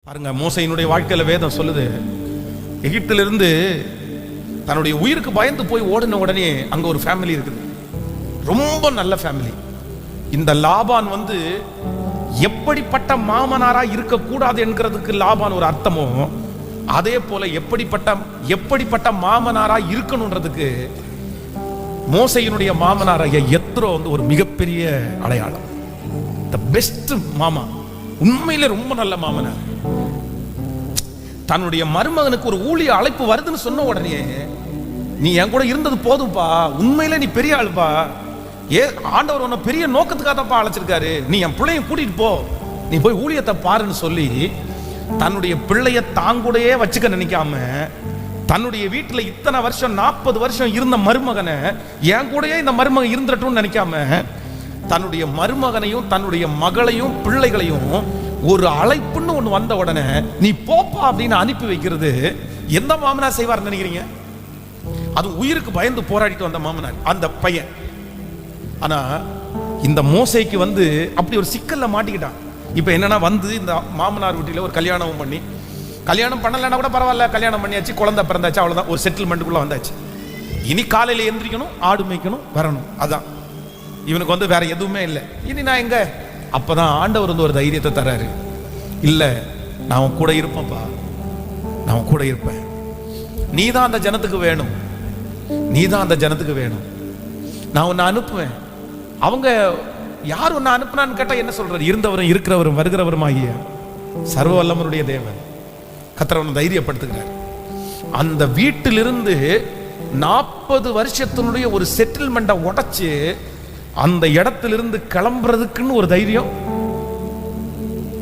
பாருங்க, மோசையினுடைய வாழ்க்கையில வேதம் சொல்லுது, எகிப்திலிருந்து தன்னுடைய உயிருக்கு பயந்து போய் ஓடின உடனே அங்க ஒரு ஃபேமிலி இருக்குது, ரொம்ப நல்ல ஃபேமிலி. இந்த லாபான் எப்படிப்பட்ட மாமனாரா இருக்கக்கூடாது என்கிறதுக்கு லாபான் ஒரு அர்த்தமோ, அதே போல எப்படிப்பட்ட மாமனாரா இருக்கணும்ன்றதுக்கு மோசையினுடைய மாமனாராகிய யெத்ரோ ஒரு மிகப்பெரிய அடையாளம். தி பெஸ்ட் மாமா, உண்மையிலே ரொம்ப நல்ல மாமனார். தன்னுடைய மருமகனுக்கு ஒரு ஊழிய அழைப்பு வருதுன்னு சொன்ன உடனே, நீ என் கூட இருந்தது போதும்பா, உண்மையிலே நீ பெரிய ஆளுப்பா, ஆண்டவர் உன்னை பெரிய நோக்கத்துக்காக தான்ப்பா அழைச்சிருக்காரு, நீ என் பிள்ளைய கூட்டிட்டு போ, நீ போய் ஊழியத்தை பாருன்னு சொல்லி தன்னுடைய பிள்ளைய தாங்கூடையே வச்சுக்க நினைக்காம, தன்னுடைய வீட்டுல இத்தனை வருஷம் 40 வருஷம் இருந்த மருமகனை என் கூடயே இந்த மருமகன் இருந்துட்டோம்னு நினைக்காம, தன்னுடைய மருமகனையும் தன்னுடைய மகளையும் பிள்ளைகளையும் ஒரு அழைப்புன்னு ஒண்ணு வந்த உடனே நீ போப்பா அப்படின்னு அனுப்பி வைக்கிறது எந்த மாமனார் செய்வார் நினைக்கிறீங்க? அது உயிருக்கு பயந்து போராடிட்டு வந்த மாமனார் அந்த பையன். ஆனா இந்த மோசைக்கு அப்படி ஒரு சிக்கல்ல மாட்டிக்கிட்டான். இப்ப என்னன்னா, இந்த மாமனார் வீட்டில ஒரு கல்யாணம் பண்ணி, கல்யாணம் பண்ணலன்னா கூட பரவாயில்ல, கல்யாணம் பண்ணியாச்சு, குழந்தை பிறந்தாச்சு, அவ்வளவுதான், ஒரு செட்டில்மெண்ட்டுக்குள்ள வந்தாச்சு. இனி காலையில எந்திரிக்கணும், ஆடு மேய்க்கணும், வரணும், அதான் இவனுக்கு வேற எதுவுமே இல்லை. இனி நான் எங்க? அப்பதான் ஆண்டவர் ஒரு தைரியத்தை தராரு. இல்ல, நான் உன் கூட இருப்பேன்ப்பா, நான் உன் கூட இருப்பேன், நீதான் அந்த ஜனத்துக்கு வேணும், நீதான் அந்த ஜனத்துக்கு வேணும், நான் உன்னை அனுப்புவேன். அவங்க யார் உன்னை அனுப்புனான்னு கேட்டா என்ன சொல்றாரு? இருந்தவரும் இருக்கிறவரும் வருகிறவரும் ஆகிய சர்வ வல்லவருடைய தேவன் கர்த்தர் தைரியப்படுத்துகிறார். அந்த வீட்டிலிருந்து 40 வருஷத்தினுடைய ஒரு செட்டில்மெண்ட்டை உடைச்சு அந்த இடத்திலிருந்து கிளம்புறதுக்குன்னு ஒரு தைரியம்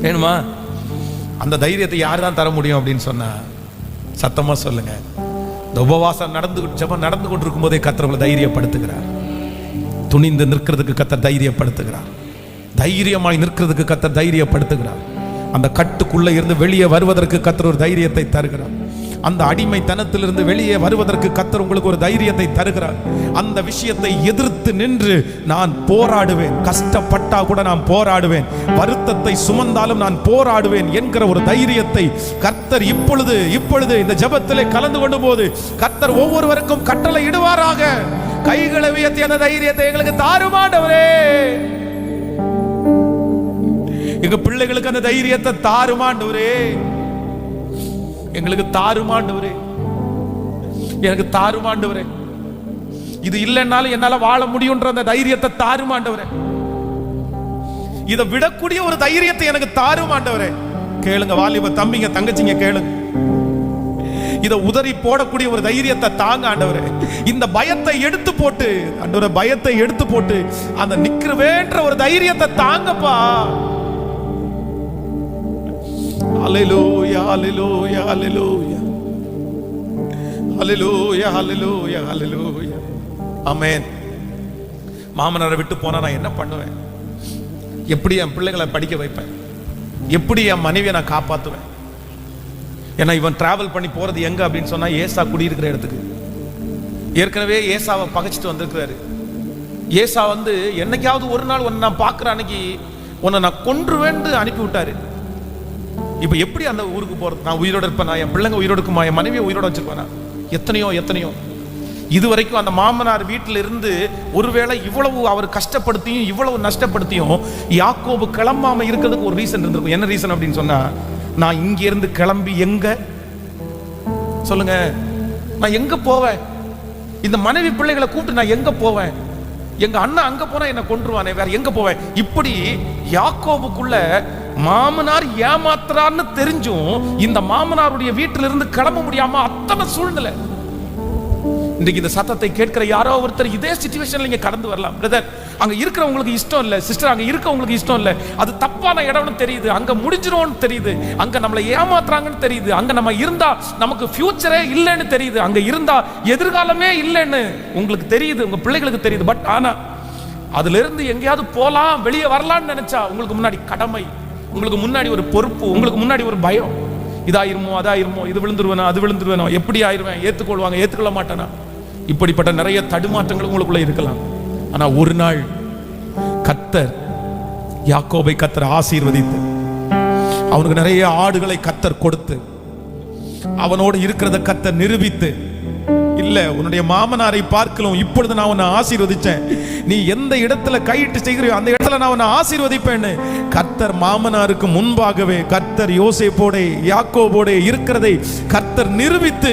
வேணுமா? அந்த தைரியத்தை யார் தான் தர முடியும் அப்படின்னு சொன்னா, சத்தமா சொல்லுங்க. இந்த உபவாசம் நடந்து கொண்டிருக்கும் போதே கர்த்தர் தைரியப்படுத்துகிறார். துணிந்து நிற்கிறதுக்கு கர்த்தர் தைரியப்படுத்துகிறார். தைரியமாய் நிற்கிறதுக்கு கர்த்தர் தைரியப்படுத்துகிறார். அந்த கட்டுக்குள்ள இருந்து வெளியே வருவதற்கு கர்த்தர் ஒரு தைரியத்தை தருகிறார். அந்த அடிமைத்தனத்திலிருந்து வெளியே வருவதற்கு கர்த்தர் உங்களுக்கு ஒரு தைரியத்தை தருகிறார். அந்த விஷயத்தை எதிர்த்து நின்று நான் போராடுவேன், கஷ்டப்பட்டா கூட நான் போராடுவேன், வருத்தத்தை சுமந்தாலும் நான் போராடுவேன் என்கிற ஒரு தைரியத்தை கர்த்தர் இப்பொழுது இந்த ஜெபத்திலே கலந்து கொண்ட போது கர்த்தர் ஒவ்வொருவருக்கும் கட்டளை இடுவாராக. கைகளை உயர்த்தி அந்த தைரியத்தை எங்களுக்கு தாரும் ஆண்டவரே. எங்க பிள்ளைகளுக்கு அந்த தைரியத்தை தாரும் ஆண்டவரே, எங்களுக்கு தாரும் ஆண்டவரே, எனக்கு தாரும் ஆண்டவரே. இது இல்லைன்னாலும் என்னால வாழ முடியும்ன்ற அந்த தைரியத்தை தாரும் ஆண்டவரே. இதை விடக்கூடிய ஒரு தைரியத்தை எனக்கு தாரும் ஆண்டவரே. கேளுங்க வாலிப தம்பிங்க தங்கச்சிங்க, கேளுங்க, இதை உதறி போடக்கூடிய ஒரு தைரியத்தை தாங்க ஆண்டவரே. இந்த பயத்தை எடுத்து போட்டு ஆண்டவரே, பயத்தை எடுத்து போட்டு அந்த நிக்கிறவேன்ற ஒரு தைரியத்தை தாங்கப்பா. ஹல்லேலூயா, ஹல்லேலூயா, ஹல்லேலூயா, ஹல்லேலூயா, ஹல்லேலூயா, ஹல்லேலூயா, ஆமென். மாமனாரை விட்டு போனா நான் என்ன பண்ணுவேன்? எப்படி என் பிள்ளைகளை படிக்க வைப்பேன்? எப்படி என் மனைவியை நான் காப்பாற்றுவேன்? ஏன்னா இவன் டிராவல் பண்ணி போறது எங்க அப்படின்னு சொன்னா, ஏசா குடியிருக்கிற இடத்துக்கு. ஏற்கனவே ஏசாவை பகைச்சிட்டு வந்திருக்கிறாரு. ஏசா என்னைக்காவது ஒரு நாள் உன்னை நான் பார்க்குற அன்னைக்கு உன்னை நான் கொன்றுவேன்னு அனுப்பி விட்டாரு. இப்ப எப்படி அந்த ஊருக்கு போறது? நான் உயிரோட இருப்பேனா? என் பிள்ளைங்க உயிரோடு இருக்குமா? என் மனைவியை உயிரோட வச்சிருப்பானா? எத்தனையோ இதுவரைக்கும் அந்த மாமனார் வீட்டில இருந்து ஒருவேளை இவ்வளவு அவர் கஷ்டப்படுத்தியும் இவ்வளவு நஷ்டப்படுத்தியும் யாக்கோபு கிளம்பாம இருக்கிறதுக்கு ஒரு ரீசன் இருந்திருக்கும். என்ன ரீசன் அப்படின்னு சொன்னா, நான் இங்க இருந்து கிளம்பி எங்க சொல்லுங்க, நான் எங்க போவேன்? இந்த மனைவி பிள்ளைகளை கூப்பிட்டு நான் எங்க போவேன்? எங்க அண்ணன் அங்க போனா என்ன கொன்றுவானே, வேற எங்க போவேன்? இப்படி யாக்கோபுக்குள்ள மாமனார் ஏமாத்துறான்னு தெரிஞ்சும் இந்த மாமனாருடைய வீட்டிலிருந்து கிளம்ப முடியாம அத்தனை சூழ்நிலை. இன்னைக்கு இந்த சத்தத்தை கேட்கிற யாரோ ஒருத்தர் இதே சிச்சுவேஷன்ல இங்க கடந்து வரலாம். பிரதர், அங்க இருக்கிறவங்களுக்கு இஷ்டம் இல்ல, சிஸ்டர் அங்க இருக்கவங்களுக்கு இஷ்டம் இல்ல, அது தப்பான இடம்னு தெரியுது, அங்க முடிஞ்சிரும்னு தெரியுது, அங்க நம்மளை ஏமாத்துறாங்கன்னு தெரியுது, அங்க நம்ம இருந்தா நமக்கு ஃபியூச்சரே இல்லைன்னு தெரியுது, அங்க இருந்தா எதிர்காலமே இல்லைன்னு உங்களுக்கு தெரியுது, உங்க பிள்ளைகளுக்கு தெரியுது. பட் ஆனா அதுல இருந்து எங்கேயாவது போலாம், வெளியே வரலாம்னு நினைச்சா உங்களுக்கு முன்னாடி கடமை, உங்களுக்கு முன்னாடி ஒரு பொறுப்பு, உங்களுக்கு முன்னாடி ஒரு பயம். இதாயிருமோ அதாயிருமோ, இது விழுந்துருவேனோ அது விழுந்துருவேனோ, எப்படி ஆயிருவேன், ஏத்துக்கொள்வாங்க ஏத்துக்கொள்ள மாட்டானா, இப்படிப்பட்ட நிறைய தடுமாற்றங்கள் உங்களுக்குள்ள இருக்கலாம். ஆனா ஒரு நாள் கர்த்தர் யாக்கோபை கர்த்தர் ஆசீர்வதித்து அவனுக்கு நிறைய ஆடுகளை கர்த்தர் கொடுத்து அவனோடு இருக்கிறத கர்த்தர் நிரூபித்து, இல்ல உன்னுடைய மாமனாரை பார்க்கலாம், இப்பொழுது நான் உன்னை ஆசீர்வதிச்சேன், நீ எந்த இடத்துல கையிட்டு செய்கிறியோ அந்த இடத்துல நான் உன்னை ஆசீர்வதிப்பேன்னு கர்த்தர் மாமனாருக்கு முன்பாகவே கர்த்தர் யோசேப்போட யாக்கோபோட இருக்கிறதை கர்த்தர் நிரூபித்து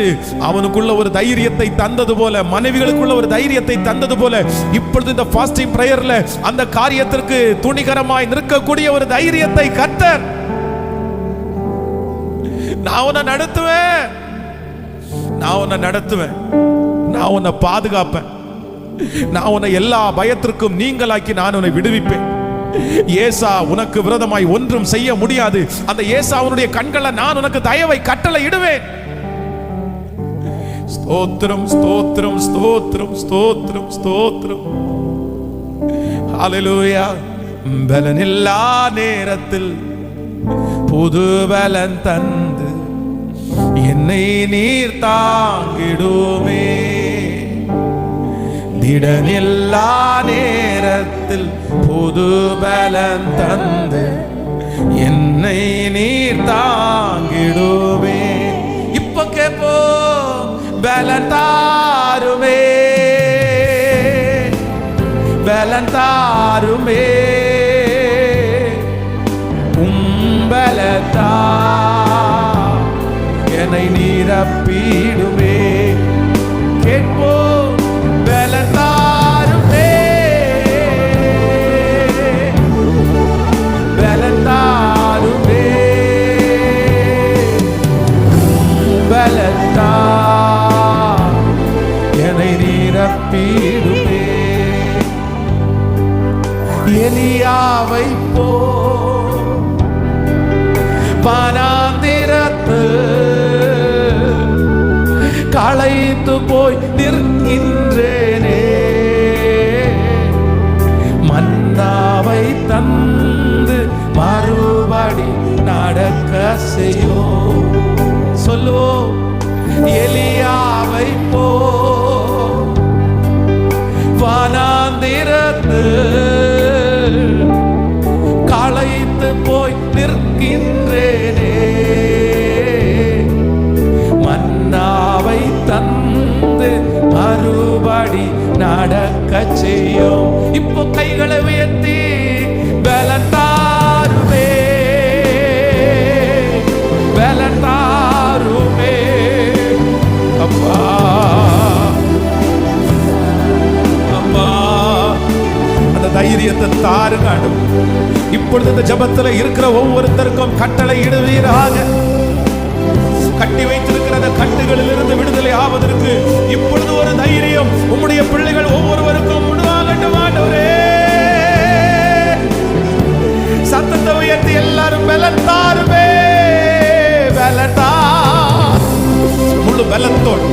அவனுக்குள்ள ஒரு தைரியத்தை தந்தது போல, மனைவிகளுக்குள்ள ஒரு தைரியத்தை தந்தது போல, இப்பொழுது இந்த ஃபாஸ்டிங் பிரேயர்ல அந்த காரியத்திற்கு துணிகரமாய் நிற்கக்கூடிய ஒரு தைரியத்தை கர்த்தர், நான் உன்னை நடத்துவேன், நான் உன்னை நடத்துவேன், நான் உன்னை பாதுகாப்பேன், நான் உன்னை எல்லா பயத்திற்கும் நீங்களாக்கி நான் உன்னை விடுவிப்பேன். ஏசா உனக்கு விரோதமாய் ஒன்றும் செய்ய முடியாது. அந்த ஏசாவுடைய கண்களை நான் உனக்கு தயவை கட்டளை இடுவேன். ஸ்தோத்திரம் ஸ்தோத்திரம் ஸ்தோத்திரம் ஸ்தோத்திரம் ஸ்தோத்திரம். ஹல்லேலூயா. பலனில்லா நேரத்தில் புது பலன் தந்து என்னை நீர் தாங்கிடுமே. திடனில்லா நேரத்தில் புது பலன் தந்து என்னை நீர் தாங்கிடுமே. இப்ப கேப்போ பலன் தாருமே, பலன் தாருமே, பலத்தா என்னை நிரப்பிடுமே. கேட்போ பலத்தாருமே, பலத்தாருமே, பலத்தா என்னை நிரப்பிடுமே. எலியாவை போ வனாந்திரத்து களைத்து போய் நிற்கின்றேனே. மன்னாவை தந்து மறுபடி நடக்க செய்யோ. சொல்லோ எலியாவை போ வனாந்திரத்து களைத்து போய் நிற்கின்றேனே. மன்னாவை தந்து மறுபடி நடக்க செய்யும். இப்போ கைகளை உயர்த்தி பலன் தாருமே, பலன் தாருமே. அப்பா அப்பா அந்த தைரியத்தை தாருங்க. இப்பொழுது இந்த ஜபத்துல இருக்கிற ஒவ்வொருத்தருக்கும் கட்டளை இடுவீராக. கட்டி வைத்திருக்கிற கட்டுகளில் இருந்து விடுதலை ஆவதற்கு இப்பொழுது ஒரு தைரியம் உம்முடைய பிள்ளைகள் ஒவ்வொருவருக்கும் உண்டாகட்டும் ஆண்டவரே. சத்தத்தை உயர்த்தி எல்லாரும் பலன் தாருமே, பலன் தார். முழு பலத்தோடு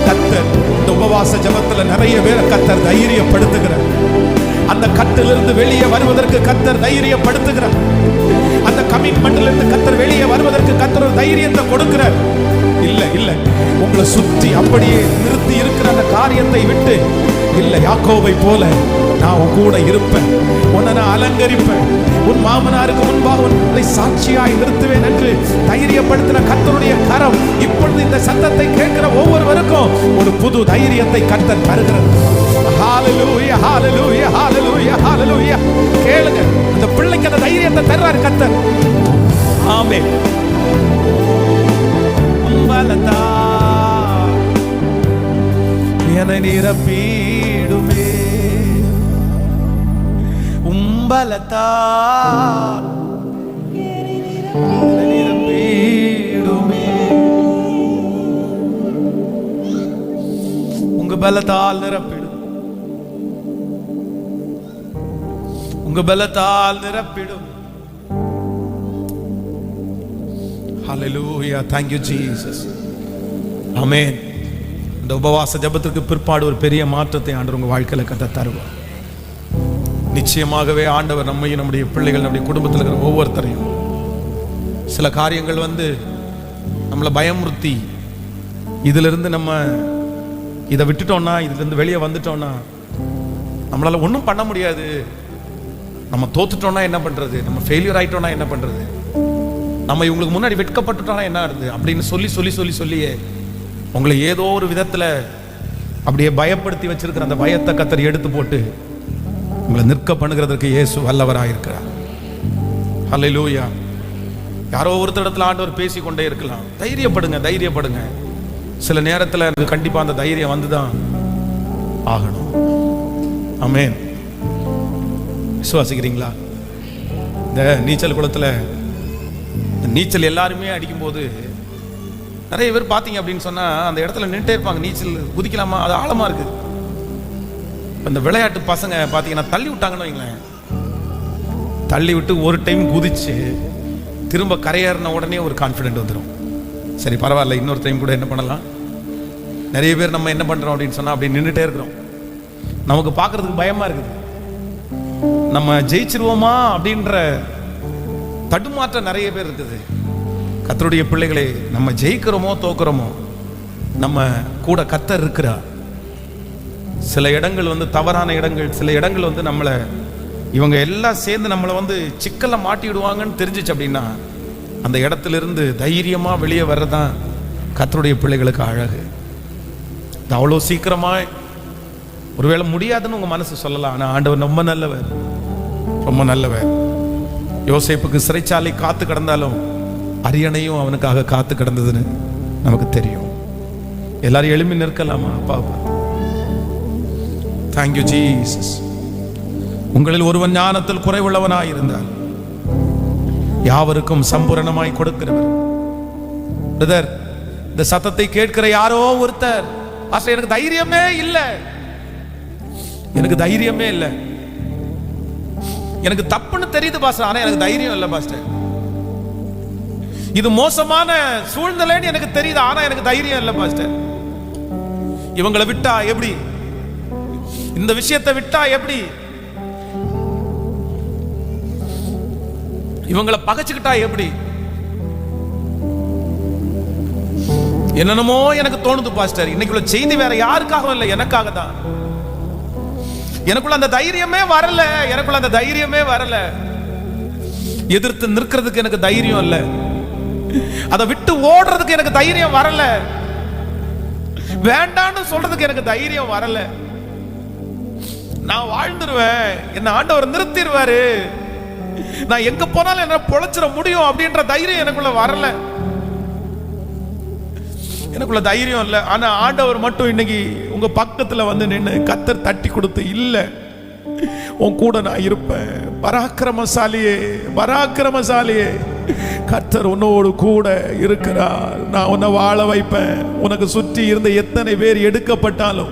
கர்த்தர் இந்த உபவாச ஜபத்துல நிறைய பேரை கர்த்தர் தைரியப்படுத்துகிறார். அந்த கட்டிலிருந்து வெளியே வருவதற்கு கர்த்தர் தைரியப்படுத்துகிறார். அந்த கமிட்மெண்ட்லிருந்து கர்த்தர் வெளியே வருவதற்கு கர்த்தர் ஒரு தைரியத்தை கொடுக்கிறார். இல்ல இல்ல உங்களை சுற்றி அப்படியே நிறுத்தி இருக்கிற அந்த காரியத்தை விட்டு, இல்ல யாக்கோபை போல நான் உன் கூட இருப்பேன், உன்னை நான் அலங்கரிப்பேன், உன் மாமனாருக்கு முன்பாக உன்னை சாட்சியாய் நிறுத்துவேன் என்று தைரியப்படுத்தின கர்த்தருடைய கரம் இப்பொழுது இந்த சத்தத்தை கேட்கிற ஒவ்வொருவருக்கும் ஒரு புது தைரியத்தை கர்த்தர் தருகிறது. ஹல்லேலூயா ஹல்லேலூயா ஹல்லேலூயா ஹல்லேலூயா. கேளுங்க, அந்த பிள்ளைக்கு அந்த தைரியத்தை தர்றார் கர்த்தர். ஆமென். பலத்தா என்னை நிரப்பிடுமே, உம்பலத்தா என்னை நிரப்பிடுமே. உங்க பலத்தால் நிரப்பிடும், உங்க பலத்தால் நிரப்பிடும். Hallelujah. Thank you Jesus. Amen. இந்த உபவாச ஜபத்திற்கு பிற்பாடு ஒரு பெரிய மாற்றத்தை ஆண்டவர் உங்க வாழ்க்கையில கர்த்தர் தருவார். நிச்சயமாகவே ஆண்டவர் நம்மையும் நம்முடைய பிள்ளைகள் நம்முடைய குடும்பத்தில் இருக்கிற ஒவ்வொருத்தரையும் சில காரியங்கள் நம்மளை பயமுறுத்தி இதிலிருந்து நம்ம இதை விட்டுட்டோம்னா, இதிலிருந்து வெளியே வந்துட்டோம்னா நம்மளால ஒன்றும் பண்ண முடியாது, நம்ம தோத்துட்டோம்னா என்ன பண்றது, நம்ம ஃபெயிலியர் ஆயிட்டோம்னா என்ன பண்றது, நம்ம இவங்களுக்கு முன்னாடி வெட்கப்பட்டுட்டோம்னா என்ன ஆகுது அப்படின்னு சொல்லி சொல்லி சொல்லி சொல்லியே உங்களை ஏதோ ஒரு விதத்தில் அப்படியே பயப்படுத்தி வச்சிருக்கிற அந்த பயத்தை கர்த்தர் எடுத்து போட்டு உங்களை நிற்க பண்ணுகிறதற்கு இயேசு வல்லவராக இருக்கிறார். ஹல்லேலூயா. யாரோ ஒருத்தர் இடத்துல ஆண்டவர் பேசிக்கொண்டே இருக்கலாம். தைரியப்படுங்க, தைரியப்படுங்க. சில நேரத்தில் எனக்கு கண்டிப்பாக அந்த தைரியம் வந்துதான் ஆகணும். ஆமென். விசுவாசிக்கிறீங்களா? இந்த நீச்சல் குளத்தில் நீச்சல் எல்லாருமே அடிக்கும்போது நிறைய பேர் பார்த்தீங்க அப்படின்னு சொன்னால் அந்த இடத்துல நின்றுட்டே இருப்பாங்க. நீச்சல் குதிக்கலாமா, அது ஆழமாக இருக்குது. இந்த விளையாட்டு பசங்க பார்த்தீங்கன்னா தள்ளி விட்டாங்கன்னு வைங்களேன், தள்ளி விட்டு ஒரு டைம் குதிச்சு திரும்ப கரையேறின உடனே ஒரு கான்ஃபிடென்ட் வந்துடும். சரி பரவாயில்ல, இன்னொரு டைம் கூட என்ன பண்ணலாம். நிறைய பேர் நம்ம என்ன பண்ணுறோம் அப்படின்னு சொன்னால் அப்படி நின்றுட்டே இருக்கிறோம். நமக்கு பார்க்குறதுக்கு பயமாக இருக்குது. நம்ம ஜெயிச்சிருவோமா அப்படின்ற தடுமாற்றம் நிறைய பேர் இருக்குது. கர்த்தருடைய பிள்ளைகளே, நம்ம ஜெயிக்கிறோமோ தோக்குறோமோ நம்ம கூட கர்த்தர் இருக்கிறார். சில இடங்கள் வந்து தவறான இடங்கள், சில இடங்கள் வந்து நம்மளை இவங்க எல்லாம் சேர்ந்து நம்மளை வந்து சிக்கல்ல மாட்டிடுவாங்கன்னு தெரிஞ்சிச்சு அப்படின்னா அந்த இடத்துல இருந்து தைரியமா வெளியே வர்றதான் கர்த்தருடைய பிள்ளைகளுக்கு அழகு. அவ்வளோ சீக்கிரமா ஒருவேளை முடியாதுன்னு உங்க மனசு சொல்லலாம், ஆனா ஆண்டவர் ரொம்ப நல்லவர், ரொம்ப நல்லவர். யோசேப்புக்கு சிறைச்சாலை காத்து கிடந்தாலும் அரியணையும் அவனுக்காக காத்து கிடந்ததுன்னு நமக்கு தெரியும். எல்லாரும் எழுப்பி நிற்கலாமா? அப்பா தேங்க்யூ ஜீசஸ். உங்களில் ஒருவன் ஞானத்தில் குறைவுள்ளவனாய் இருந்தால் யாவருக்கும் சம்பூரணமாய் கொடுக்கிறவர். பிரதர், இந்த சத்தத்தை கேட்கிற யாரோ ஒருத்தர், பாஸ்டர் எனக்கு தைரியமே இல்லை, எனக்கு தைரியமே இல்லை, எனக்கு தப்புன்னு தெரியுது பாஸ்டர், ஆனா எனக்கு தைரியம் இல்லை பாஸ்டர், இது மோசமான சூழ்நிலைன்னு எனக்கு தெரியுது, ஆனா எனக்கு தைரியம் இல்லை பாஸ்டர், இவங்களை விட்டா எப்படி, இந்த விஷயத்தை விட்டா எப்படி, இவங்களை பகைச்சுக்கிட்டா எப்படி, என்னென்னமோ எனக்கு தோணுது பாஸ்டர். இன்னைக்குள்ள செய்தி வேற யாருக்காகவும் இல்லை, எனக்காக தான். எனக்குள்ள அந்த தைரியமே வரல, எனக்குள்ள அந்த தைரியமே வரல. எதிர்த்து நிற்கிறதுக்கு எனக்கு தைரியம் இல்ல, அதை விட்டு ஓடுறதுக்கு எனக்கு தைரியம் வரல, வேண்டான்னு சொல்றதுக்கு எனக்கு தைரியம் வரல. நான் வாழ்ந்துருவேன், என்ன ஆண்டவர் நிறுத்திடுவாரு, நான் எங்க போனாலும் என்ன பொழைச்சிட முடியும் அப்படின்ற தைரியம் எனக்குள்ள வரல, எனக்குள்ள தைரியம் இல்லை. ஆனா ஆண்டவர் மட்டும் இன்னைக்கு உங்க பக்கத்துல வந்து நின்று கர்த்தர் தட்டி கொடுத்து, இல்ல உன் கூட நான் இருப்பேன், பராக்கிரமசாலியே பராக்கிரமசாலியே, கர்த்தர் உன்னோடு கூட இருக்கிறார், நான் உன்னை வாழ வைப்பேன், உனக்கு சுற்றி இருந்த எத்தனை பேர் எடுக்கப்பட்டாலும்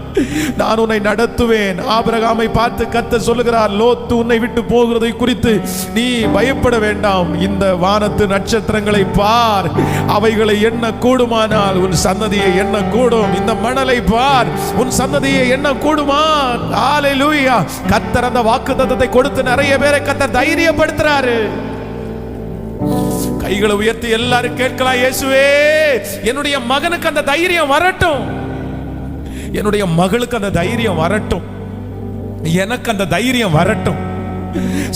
நான் உன்னை நடத்துவேன். ஆபிரகாமை பார்த்து கர்த்தர் சொல்லுகிறார், லோத்து உன்னை விட்டு போகிறதை குறித்து நீ பயப்பட வேண்டாம், இந்த வானத்து நட்சத்திரங்களை பார், அவைகளை எண்ண கூடுமானால் உன் சந்ததியை எண்ண கூடும், இந்த மணலை பார், உன் சந்ததியை எண்ண கூடுமா. ஹல்லேலூயா. கர்த்தர் அந்த வாக்குத்தத்தத்தை கொடுத்து நிறைய பேரை கர்த்தர் தைரியப்படுத்துறாரு. கைகளை உயர்த்தி எல்லாரும் கேட்கலாம், இயேசுவே என்னுடைய மகனுக்கு அந்த தைரியம் வரட்டும், என்னுடைய மகளுக்கு அந்த தைரியம் வரட்டும், எனக்கு அந்த தைரியம் வரட்டும்.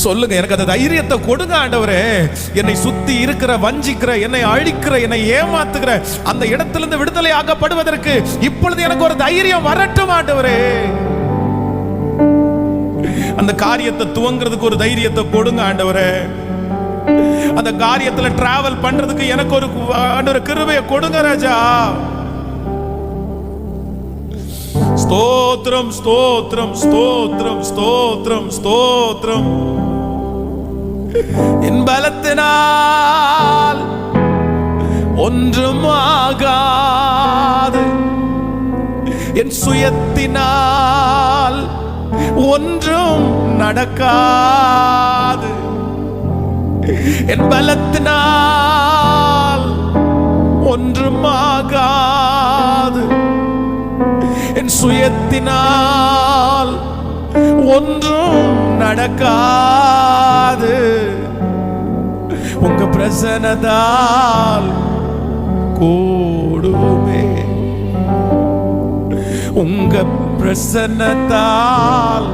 சொல்லுங்க, எனக்கு அந்த தைரியத்தை கொடுங்க ஆண்டவரே. என்னை சுத்தி இருக்கிற, வஞ்சிக்கிற, என்னை அழிக்கிற, என்னை ஏமாத்துகிற அந்த இடத்திலிருந்து விடுதலை ஆக்கப்படுவதற்கு இப்பொழுது எனக்கு ஒரு தைரியம் வரட்டும் ஆண்டவரே. அந்த காரியத்தை துவங்கிறதுக்கு ஒரு தைரியத்தை கொடுங்க ஆண்டவரே. அந்த காரியத்துல டிராவல் பண்றதுக்கு எனக்கு ஒரு கிருபையை கொடுங்க ராஜா. ஸ்தோத்திரம் ஸ்தோத்திரம் ஸ்தோத்திரம் ஸ்தோத்திரம் ஸ்தோத்திரம். என் பலத்தினால் ஒன்றும் ஆகாது, என் சுயத்தினால் ஒன்றும் நடக்காது, என் பலத்தினால் ஒன்றும் ஆகாது, என் சுயத்தினால் ஒன்றும் நடக்காது, உங்க பிரசன்னத்தால் கூடுமே, உங்க பிரசன்னத்தால்